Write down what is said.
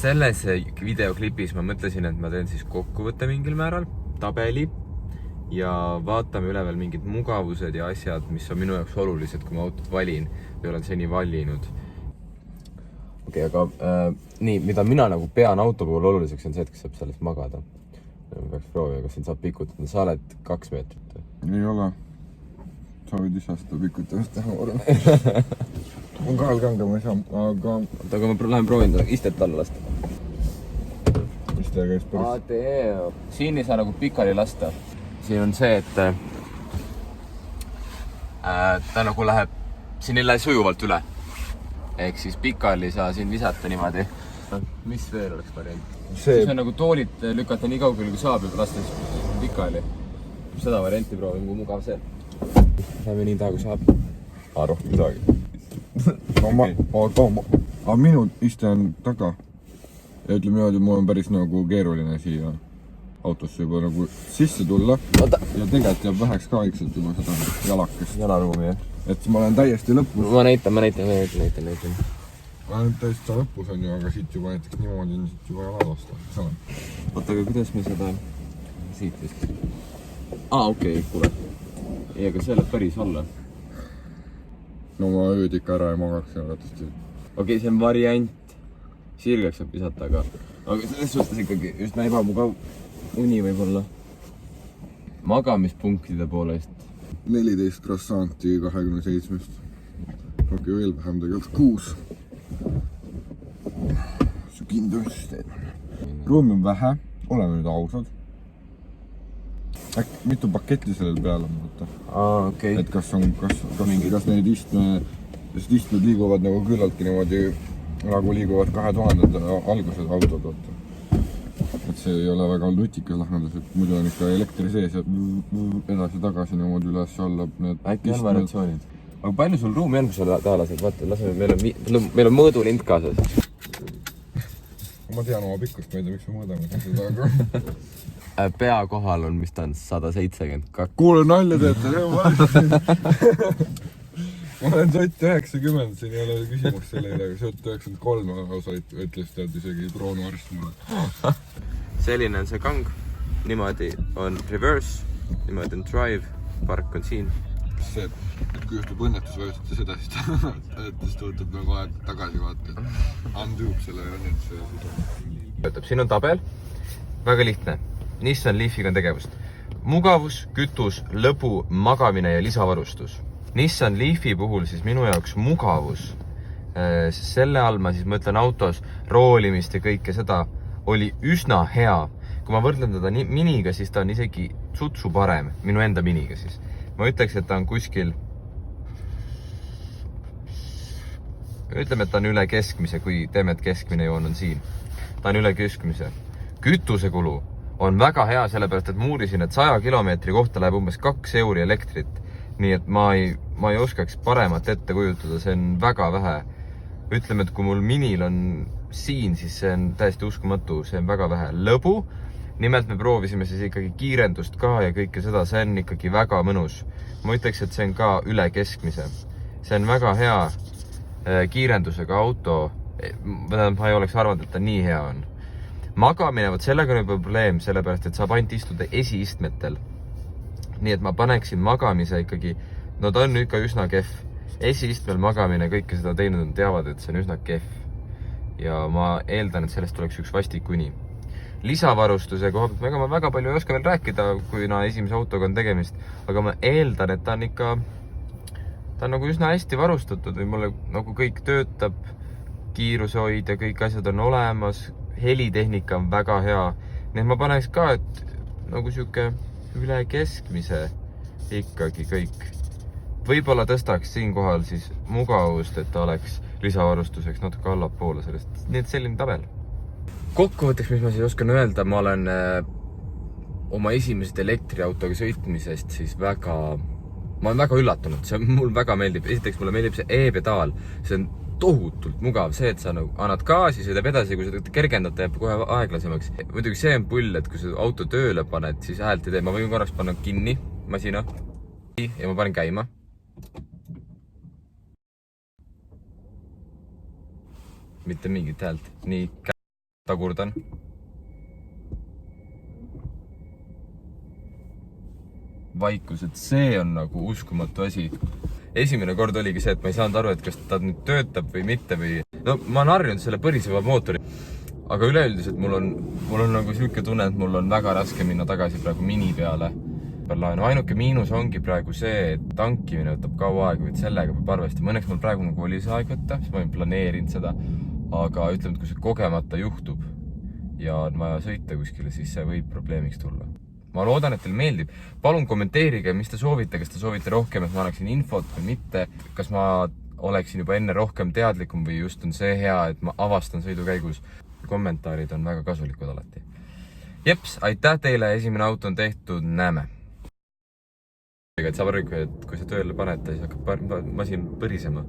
selles videoklipis ma mõtlesin, et ma teen siis kokkuvõtte mingil määral, tabeli ja vaatame üle veel mingid mugavused ja asjad, mis on minu jaoks olulised, kui ma autot valin või olen seni valinud. Okei, aga nii, mida mina nagu pean auto puhul oluliseks on see, et kas saab sellest magada. Peaks proovima, kas siin saab pikutada. Sa oled 2 meetrit. Ei ole. Sa võid ise seda pikutamist teha varem. On kahel kanga, ma ei saa, aga... Aga ma lähen proovin istet alla lasta. Iste käis päris... Siin ei saa nagu pikali lasta. Siin on see, et ta nagu läheb, siin ei lähe sujuvalt üle. Ehk siis pikali saa siin visata niimoodi. Mis veel oleks variant? See on nagu toolid lükata nii kaugele, kui saab ja lasta siis pikali. Seda varianti proovin, kui mugav see. Läheme nii taha, kui saab. Rohkem saagi. Aga minu iste on taga. Ja ütleme niimoodi, mul on päris nagu keeruline siia autosse juba nagu sisse tulla. Ja tegelikult jääb väheks ka vaikselt juba seda jalakest. Jalaruumi, jah. Et ma olen täiesti lõpus. Ma näitan. Ma olen täiesti lõpus on ju, aga siit juba näiteks niimoodi on siit juba jala lasta. Oota, aga kuidas me seda siit vist? Okei, kuule. Ei, aga see läheb päris alla. No ma ööd ikka ära ei magaks ja võtast siit. Okei, see on variant. Sirgeks saab visata, aga selles suhtes ikkagi üsna ebamugav uni võib olla. Magamispunktide poolest. 14 krossanti 27-st. Okei, veel vähem tegelikult 6. See kindlussüsteem. Ruumi on vähe, oleme nüüd ausad. Mitu paketti sellel peal on, võtta? Okei. Et kas need istmed liiguvad nagu küllaltki niimoodi, nagu liiguvad 2000 algused autod, võtta. Et see ei ole väga nutikas lahendus, et muidu on ikka elektri sees ja edasi-tagasi niimoodi üles alla. Äkki on variatsioonid. Aga palju sul ruumi on, kui sa taha lased? Vaata, meil on mõõdulind kaasas. Ma tean oma pikkust, ma ei tea, miks me mõõdame seda, aga... Pea kohal on, mis ta on, 172. Kuule, nalja teete, ma olen sott 90, siin ei ole küsimus selle üle, aga sott 93 osa ütles tead isegi proonuarst mulle. Selline on see kang, niimoodi on reverse, niimoodi on drive, park on siin. See, et kui juhtub õnnetus, vajutate seda, siis tõotab nagu aeg tagasi vaata. Undo selle õnnetuse. Siin on tabel, väga lihtne. Nissan Leafiga on tegevust. Mugavus, kütus, lõbu, magamine ja lisavarustus. Nissan Leafi puhul siis minu jaoks mugavus. Selle all ma siis mõtlen autos roolimist ja kõike seda oli üsna hea. Kui ma võrdlen teda miniga, siis ta on isegi sutsu parem. Minu enda miniga siis. Ma ütleks, et ta on kuskil... Ütleme, et ta on üle keskmise, kui teeme, et keskmine joon on siin. Ta on üle keskmise. Kütusekulu on väga hea, sellepärast, et muurisin, et 100 kilomeetri kohta läheb umbes 2 euri elektrit. Nii et ma ei oskaks paremat ette kujutada, see on väga vähe. Ütleme, et kui mul minil on siin, siis see on täiesti uskumatu, see on väga vähe. Lõbu, nimelt me proovisime siis ikkagi kiirendust ka ja kõike seda, see on ikkagi väga mõnus. Ma ütleks, et see on ka üle keskmise. See on väga hea kiirendusega auto, ma ei oleks arvanud, et ta nii hea on. Magamine, võt sellega on juba probleem, sellepärast, et saab ainult istuda esiistmetel. Nii et ma paneksin magamise ikkagi, no ta on ikka üsna kehv. Esiistmel magamine, kõike seda teinud teavad, et see on üsna kehv. Ja ma eeldan, et sellest oleks üks vastik uni. Lisavarustuse koha pealt, ma väga palju ei oska veel rääkida, kui esimese autoga on tegemist, aga ma eeldan, et ta on ikka, ta on nagu üsna hästi varustatud või mulle nagu kõik töötab, kiirusehoid ja kõik asjad on olemas, helitehnika on väga hea. Nii et ma paneks ka, et nagu siuke üle keskmise ikkagi kõik. Võib-olla tõstaks siin kohal siis mugavust, et ta oleks lisavarustuseks natuke allapoole sellest. Nii et selline tabel. Kokkuvõtteks, mis ma siis oskan öelda, ma olen oma esimesed elektriautoga sõitmisest siis ma olen väga üllatunud, see mul väga meeldib. Esiteks mulle meeldib see e-pedaal, see on tohutult mugav, see, et sa nagu annad gaasi, sõidab edasi, kui seda kergendad, jääb kohe aeglasemaks. Muidugi see on pull, et kui sa auto tööle paned, siis häält ei tee. Ma võin korraks panna kinni masina ja ma panen käima. Mitte mingit häält. Nii. tagurdan . vaikus , et see on nagu uskumatu asi . esimene kord oligi see , et ma ei saanud aru , et kas ta nüüd töötab või mitte või... No ma olen harjunud selle põriseva mootori , aga üleüldiselt mul on nagu siuke tunne , et mul on väga raske minna tagasi praegu mini peale . No ainuke miinus ongi praegu see , et tankimine võtab kaua aega , et sellega peab arvestama . Õnneks mul praegu nagu oli see aeg võtta , siis ma olen planeerinud seda . Aga ütleme , et kui see kogemata juhtub ja on vaja sõita kuskile , siis see võib probleemiks tulla . Ma loodan , et teil meeldib . Palun kommenteerige , mis te soovite , kas te soovite rohkem , et ma annaksin infot või mitte . Kas ma oleksin juba enne rohkem teadlikum või just on see hea , et ma avastan sõidu käigus . Kommentaarid on väga kasulikud alati . Jeps , aitäh teile , esimene auto on tehtud , näeme . Et saab aru , et kui sa tööle paned , siis hakkab masin põrisema .